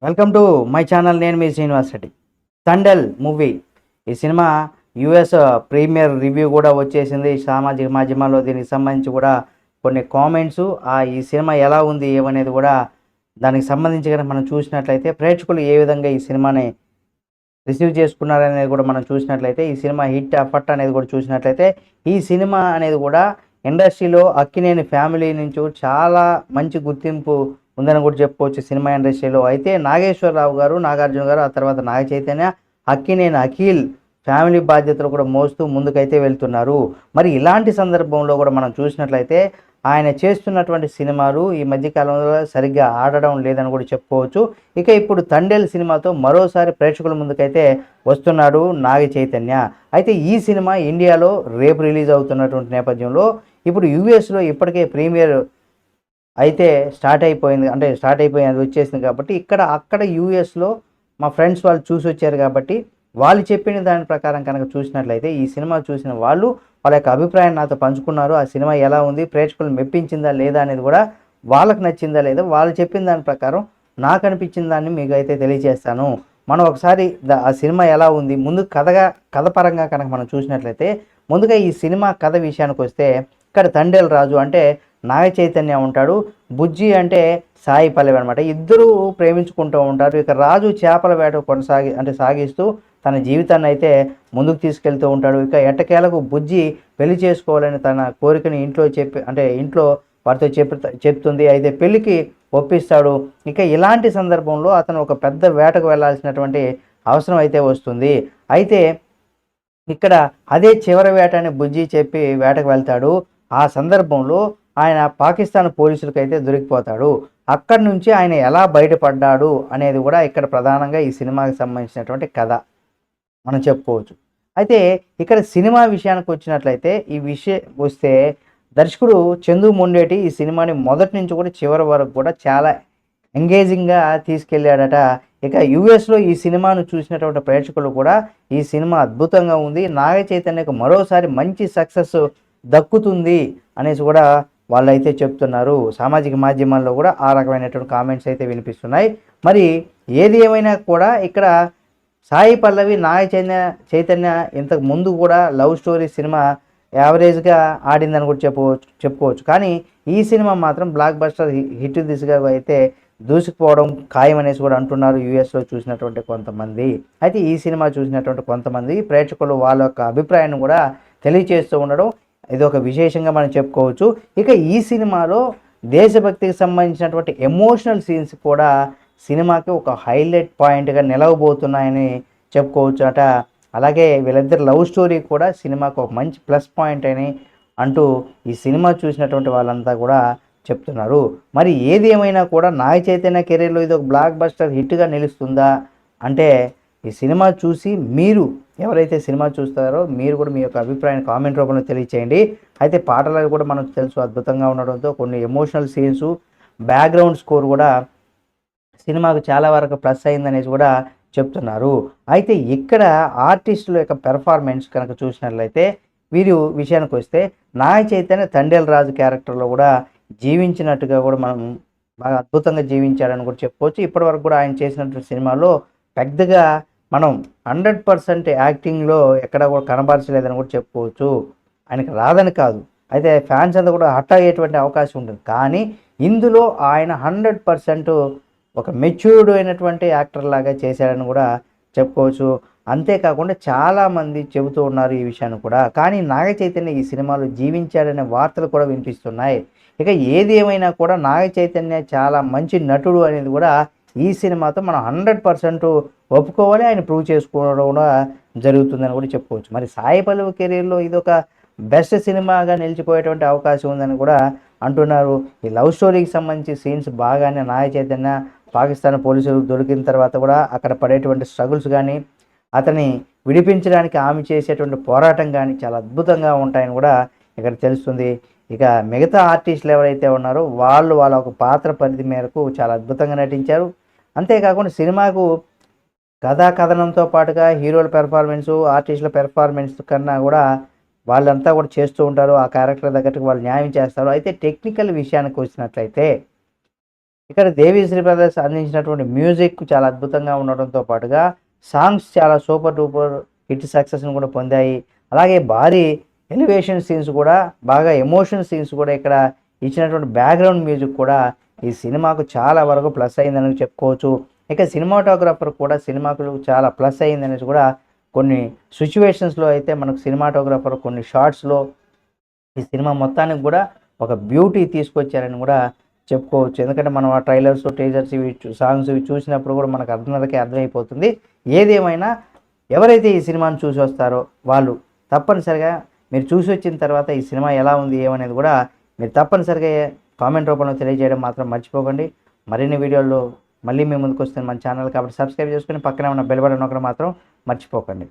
Welcome to my channel. నేను మీ Srinivas Reddy. Thandel movie ఈ cinema US premier review కూడా వచ్చేసింది. సామాజిక మాధ్యమాల్లో దీనికి సంబంధించి కూడా కొన్ని కామెంట్స్, ఈ సినిమా ఎలా ఉంది ఏమనేది కూడా దానికి సంబంధించి కనుక మనం చూసినట్లయితే ప్రేక్షకులు ఏ విధంగా ఈ సినిమాని రిసీవ్ చేసుకున్నారనేది కూడా మనం చూసినట్లయితే, ఈ సినిమా హిట్ అఫట్ అనేది కూడా చూసినట్లయితే, ఈ సినిమా అనేది కూడా ఇండస్ట్రీలో అక్కినేని ఫ్యామిలీ నుంచి చాలా మంచి గుర్తింపు ఉందని కూడా చెప్పుకోవచ్చు సినిమా ఇండస్ట్రీలో. అయితే నాగేశ్వరరావు గారు, నాగార్జున గారు, ఆ తర్వాత నాగ చైతన్య, అక్కినేని అఖిల్ ఫ్యామిలీ బాధ్యతలు కూడా మోస్తూ ముందుకైతే వెళ్తున్నారు. మరి ఇలాంటి సందర్భంలో కూడా మనం చూసినట్లయితే ఆయన చేస్తున్నటువంటి సినిమాలు ఈ మధ్యకాలంలో సరిగ్గా ఆడడం లేదని కూడా చెప్పుకోవచ్చు. ఇక ఇప్పుడు తండేల్ సినిమాతో మరోసారి ప్రేక్షకుల ముందుకైతే వస్తున్నాడు నాగ చైతన్య. అయితే ఈ సినిమా ఇండియాలో రేపు రిలీజ్ అవుతున్నటువంటి నేపథ్యంలో ఇప్పుడు యూఎస్లో ఇప్పటికే ప్రీమియర్ అయితే స్టార్ట్ అయిపోయింది, అది వచ్చేసింది కాబట్టి అక్కడ యూఎస్లో మా ఫ్రెండ్స్ వాళ్ళు చూసి వచ్చారు కాబట్టి వాళ్ళు చెప్పిన దాని ప్రకారం కనుక చూసినట్లయితే ఈ సినిమా చూసిన వాళ్ళు వాళ్ళ యొక్క అభిప్రాయాన్ని నాతో పంచుకున్నారు. ఆ సినిమా ఎలా ఉంది, ప్రేక్షకులు మెప్పించిందా లేదా అనేది కూడా, వాళ్ళకి నచ్చిందా లేదా, వాళ్ళు చెప్పిన దాని ప్రకారం నాకు అనిపించిన దాన్ని మీకు అయితే తెలియజేస్తాను. మనం ఒకసారి ఆ సినిమా ఎలా ఉంది ముందు కథ పరంగా కనుక మనం చూసినట్లయితే, ముందుగా ఈ సినిమా కథ విషయానికి వస్తే ఇక్కడ తండేల్ రాజు అంటే నాగ చైతన్య ఉంటాడు, బుజ్జి అంటే సాయి పల్లవి అనమాట. ఇద్దరు ప్రేమించుకుంటూ ఉంటారు. ఇక రాజు చేపల వేట సాగిస్తూ తన జీవితాన్ని అయితే ముందుకు తీసుకెళ్తూ ఉంటాడు. ఇక ఎట్టకేలకు బుజ్జి పెళ్లి చేసుకోవాలని తన కోరికని ఇంట్లో వారితో చెప్తుంది. అయితే పెళ్లికి ఒప్పిస్తాడు. ఇక ఇలాంటి సందర్భంలో అతను ఒక పెద్ద వేటకు వెళ్లాల్సినటువంటి అవసరం అయితే వస్తుంది. అయితే ఇక్కడ అదే చివరి వేట అని బుజ్జి చెప్పి వేటకు వెళ్తాడు. ఆ సందర్భంలో ఆయన పాకిస్తాన్ పోలీసులకు అయితే దొరికిపోతాడు. అక్కడి నుంచి ఆయన ఎలా బయటపడ్డాడు అనేది కూడా ఇక్కడ ప్రధానంగా ఈ సినిమాకి సంబంధించినటువంటి కథ మనం చెప్పుకోవచ్చు. అయితే ఇక్కడ సినిమా విషయానికి వచ్చినట్లయితే వస్తే దర్శకుడు చందు మొండేటి ఈ సినిమాని మొదటి నుంచి కూడా చివరి వరకు కూడా చాలా ఎంగేజింగ్గా తీసుకెళ్ళాడట. ఇక యూఎస్లో ఈ సినిమాను చూసినటువంటి ప్రేక్షకులు కూడా ఈ సినిమా అద్భుతంగా ఉంది, నాగ చైతన్యకు మరోసారి మంచి సక్సెస్ దక్కుతుంది అనేసి కూడా వాళ్ళైతే చెప్తున్నారు. సామాజిక మాధ్యమాల్లో కూడా ఆ రకమైనటువంటి కామెంట్స్ అయితే వినిపిస్తున్నాయి. మరి ఏది ఏమైనా కూడా ఇక్కడ సాయి పల్లవి నాగ చైతన్య ఇంతకు ముందు కూడా లవ్ స్టోరీ సినిమా యావరేజ్గా ఆడిందని కూడా చెప్పుకోవచ్చు. కానీ ఈ సినిమా మాత్రం బ్లాక్ బస్టర్ హిట్ దిశగా అయితే దూసుకుపోవడం ఖాయం అనేసి కూడా అంటున్నారు యూఎస్లో చూసినటువంటి కొంతమంది. అయితే ఈ సినిమా చూసినటువంటి కొంతమంది ప్రేక్షకులు వాళ్ళ యొక్క అభిప్రాయాన్ని కూడా తెలియచేస్తూ ఉండడం ఇది ఒక విశేషంగా మనం చెప్పుకోవచ్చు. ఇక ఈ సినిమాలో దేశభక్తికి సంబంధించినటువంటి ఎమోషనల్ సీన్స్ కూడా సినిమాకి ఒక హైలైట్ పాయింట్గా నిలవబోతున్నాయని చెప్పుకోవచ్చు అట. అలాగే వీళ్ళిద్దరు లవ్ స్టోరీ కూడా సినిమాకు ఒక మంచి ప్లస్ పాయింట్ అని అంటూ ఈ సినిమా చూసినటువంటి వాళ్ళంతా కూడా చెప్తున్నారు. మరి ఏది ఏమైనా కూడా నాగ చైతన్య కెరీర్లో ఇది ఒక బ్లాక్ బస్టర్ హిట్గా నిలుస్తుందా అంటే, ఈ సినిమా చూసి మీరు ఎవరైతే సినిమా చూస్తారో మీరు కూడా మీ యొక్క అభిప్రాయాన్ని కామెంట్ రూపంలో తెలియచేయండి. అయితే పాటలు కూడా మనకు తెలుసు అద్భుతంగా ఉండడంతో కొన్ని ఎమోషనల్ సీన్స్, బ్యాక్గ్రౌండ్ స్కోర్ కూడా సినిమాకు చాలా వరకు ప్లస్ అయిందనేసి కూడా చెప్తున్నారు. అయితే ఇక్కడ ఆర్టిస్టుల యొక్క పెర్ఫార్మెన్స్ కనుక చూసినట్లయితే వీరు విషయానికి వస్తే నాగ చైతన్య తండేల్ రాజు క్యారెక్టర్లో కూడా జీవించినట్టుగా కూడా మనం బాగా అద్భుతంగా జీవించాడని కూడా చెప్పుకోవచ్చు. ఇప్పటివరకు కూడా ఆయన చేసినటువంటి సినిమాలో పెద్దగా మనం 100% యాక్టింగ్లో ఎక్కడ కూడా కనబరచలేదని కూడా చెప్పుకోవచ్చు. ఆయనకు రాదని కాదు, అయితే ఫ్యాన్స్ అంతా కూడా హట్ అయ్యేటువంటి అవకాశం ఉంటుంది. కానీ ఇందులో ఆయన 100% ఒక మెచ్యూర్డ్ అయినటువంటి యాక్టర్ లాగా చేశాడని కూడా చెప్పుకోవచ్చు. అంతేకాకుండా చాలామంది చెబుతూ ఉన్నారు ఈ విషయాన్ని కూడా. కానీ నాగ చైతన్య ఈ సినిమాలో జీవించాడనే వార్తలు కూడా వినిపిస్తున్నాయి. ఇక ఏది ఏమైనా కూడా నాగ చైతన్య చాలా మంచి నటుడు అనేది కూడా ఈ సినిమాతో మనం 100% ఒప్పుకోవాలి, ఆయన ప్రూవ్ చేసుకోవడం కూడా జరుగుతుందని కూడా చెప్పుకోవచ్చు. మరి సాయి పల్లవి కెరీర్లో ఇది ఒక బెస్ట్ సినిమాగా నిలిచిపోయేటువంటి అవకాశం ఉందని కూడా అంటున్నారు. ఈ లవ్ స్టోరీకి సంబంధించి సీన్స్ బాగానే నాగ చైతన్య పాకిస్తాన్ పోలీసులు దొరికిన తర్వాత కూడా అక్కడ పడేటువంటి స్ట్రగుల్స్ కానీ, అతన్ని విడిపించడానికి ఆమె చేసేటువంటి పోరాటం కానీ చాలా అద్భుతంగా ఉంటాయని కూడా ఇక్కడ తెలుస్తుంది. ఇక మిగతా ఆర్టిస్టులు ఎవరైతే ఉన్నారో వాళ్ళ ఒక పాత్ర పరిధి మేరకు చాలా అద్భుతంగా నటించారు. అంతేకాకుండా సినిమాకు కథనంతో పాటుగా హీరోల పెర్ఫార్మెన్సు, ఆర్టిస్టుల పెర్ఫార్మెన్స్ కన్నా కూడా వాళ్ళంతా కూడా చేస్తూ ఉంటారు. ఆ క్యారెక్టర్ తగ్గట్టుగా వాళ్ళు న్యాయం చేస్తారు. అయితే టెక్నికల్ విషయానికి వచ్చినట్లయితే ఇక్కడ దేవిశ్రీ బ్రదర్స్ అందించినటువంటి మ్యూజిక్ చాలా అద్భుతంగా ఉండడంతో పాటుగా సాంగ్స్ చాలా సూపర్ డూపర్ హిట్ సక్సెస్ని కూడా పొందాయి. అలాగే భారీ ఎలివేషన్ సీన్స్ కూడా, బాగా ఎమోషన్ సీన్స్ కూడా ఇక్కడ ఇచ్చినటువంటి బ్యాక్గ్రౌండ్ మ్యూజిక్ కూడా ఈ సినిమాకు చాలా వరకు ప్లస్ అయిందని చెప్పుకోవచ్చు. ఇక సినిమాటోగ్రాఫర్ కూడా సినిమాకు చాలా ప్లస్ అయిందనేసి కూడా కొన్ని సిచ్యువేషన్స్లో అయితే మనకు సినిమాటోగ్రాఫర్ కొన్ని షార్ట్స్లో ఈ సినిమా మొత్తానికి కూడా ఒక బ్యూటీ తీసుకొచ్చారని కూడా చెప్పుకోవచ్చు. ఎందుకంటే మనం ఆ ట్రైలర్స్, టీజర్స్ ఇవి సాంగ్స్ ఇవి చూసినప్పుడు కూడా మనకు అందరికీ అర్థమైపోతుంది. ఏదేమైనా ఎవరైతే ఈ సినిమాను చూసి వస్తారో వాళ్ళు తప్పనిసరిగా మీరు చూసి వచ్చిన తర్వాత ఈ సినిమా ఎలా ఉంది ఏమనేది కూడా మీరు తప్పనిసరిగా కామెంట్ రూపంలో తెలియజేయడం మాత్రం మర్చిపోకండి. మరిన్ని వీడియోల్లో మళ్ళీ మీ ముందుకు వస్తుంది మన ఛానల్, కాబట్టి సబ్స్క్రైబ్ చేసుకుని పక్కనే ఉన్న బెల్ బటన్ నొక్కడం మాత్రం మర్చిపోకండి.